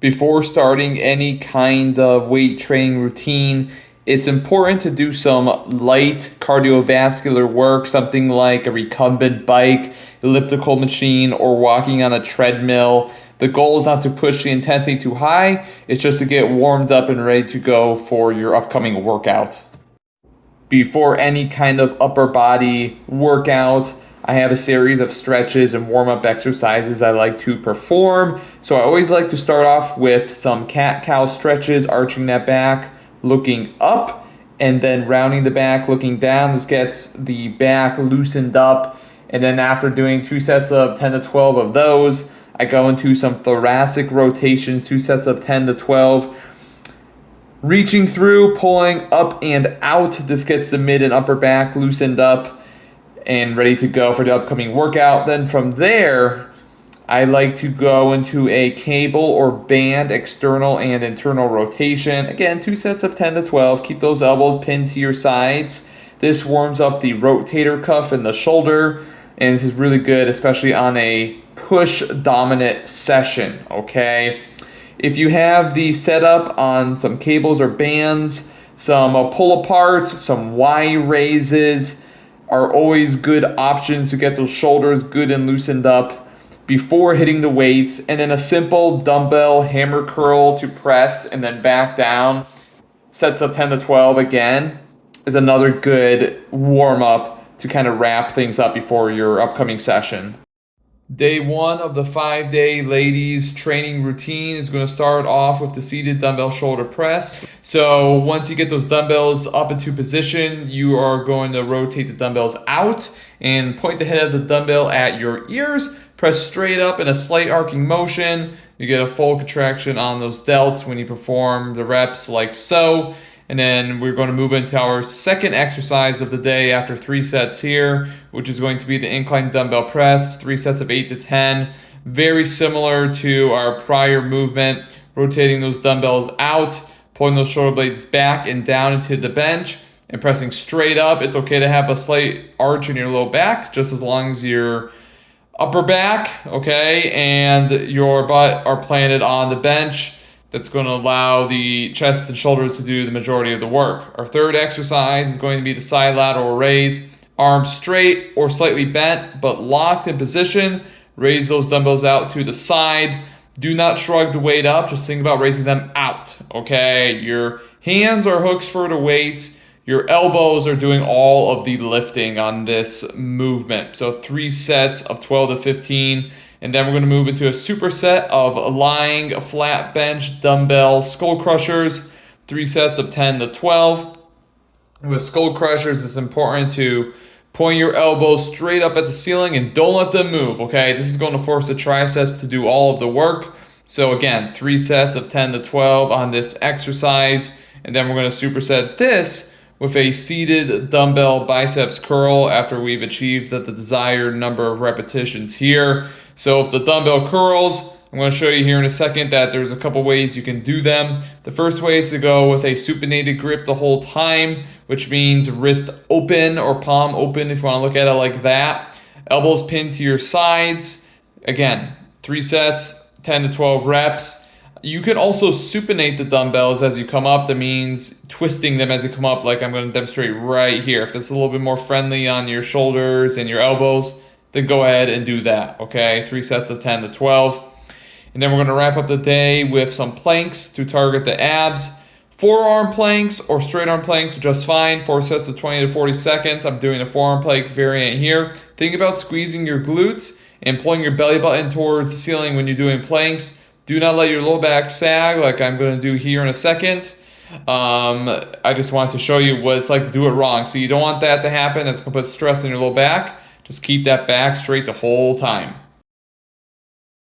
Before starting any kind of weight training routine, it's important to do some light cardiovascular work, something like a recumbent bike, elliptical machine, or walking on a treadmill. The goal is not to push the intensity too high, it's just to get warmed up and ready to go for your upcoming workout. Before any kind of upper body workout, I have a series of stretches and warm up exercises I like to perform. So I always like to start off with some cat cow stretches, arching that back, looking up, and then rounding the back, looking down. This gets the back loosened up. And then after doing 2 sets of 10 to 12 of those, I go into some thoracic rotations, 2 sets of 10 to 12. Reaching through, pulling up and out. This gets the mid and upper back loosened up and ready to go for the upcoming workout. Then from there, I like to go into a cable or band external and internal rotation. Again, 2 sets of 10 to 12. Keep those elbows pinned to your sides. This warms up the rotator cuff in the shoulder, and this is really good, especially on a push dominant session, okay? If you have the setup on some cables or bands, some pull aparts, some Y raises are always good options to get those shoulders good and loosened up before hitting the weights. And then a simple dumbbell hammer curl to press and then back down, sets of 10 to 12 again, is another good warm up to kind of wrap things up before your upcoming session. Day 1 of the 5-day ladies training routine is going to start off with the seated dumbbell shoulder press. So once you get those dumbbells up into position, you are going to rotate the dumbbells out and point the head of the dumbbell at your ears. Press straight up in a slight arcing motion. You get a full contraction on those delts when you perform the reps like so. And then we're going to move into our second exercise of the day after 3 sets here, which is going to be the incline dumbbell press, 3 sets of 8 to 10. Very similar to our prior movement, rotating those dumbbells out, pulling those shoulder blades back and down into the bench, and pressing straight up. It's okay to have a slight arch in your low back, just as long as your upper back, okay, and your butt are planted on the bench. That's going to allow the chest and shoulders to do the majority of the work. Our third exercise is going to be the side lateral raise. Arms straight or slightly bent, but locked in position. Raise those dumbbells out to the side. Do not shrug the weight up. Just think about raising them out, okay? Your hands are hooks for the weights. Your elbows are doing all of the lifting on this movement. So 3 sets of 12 to 15. And then we're going to move into a superset of lying flat bench dumbbell skull crushers, 3 sets of 10 to 12. With skull crushers, it's important to point your elbows straight up at the ceiling and don't let them move, okay? This is going to force the triceps to do all of the work. So again, 3 sets of 10 to 12 on this exercise. And then we're going to superset this with a seated dumbbell biceps curl after we've achieved the desired number of repetitions here. So if the dumbbell curls, I'm going to show you here in a second that there's a couple ways you can do them. The first way is to go with a supinated grip the whole time, which means wrist open or palm open if you want to look at it like that. Elbows pinned to your sides. Again, 3 sets, 10 to 12 reps. You can also supinate the dumbbells as you come up. That means twisting them as you come up, like I'm going to demonstrate right here. If that's a little bit more friendly on your shoulders and your elbows, then go ahead and do that, okay? 3 sets of 10 to 12. And then we're going to wrap up the day with some planks to target the abs. Forearm planks or straight arm planks are just fine. 4 sets of 20 to 40 seconds. I'm doing a forearm plank variant here. Think about squeezing your glutes and pulling your belly button towards the ceiling when you're doing planks. Do not let your low back sag like I'm going to do here in a second. I just wanted to show you what it's like to do it wrong. So you don't want that to happen. That's going to put stress in your low back. Just keep that back straight the whole time.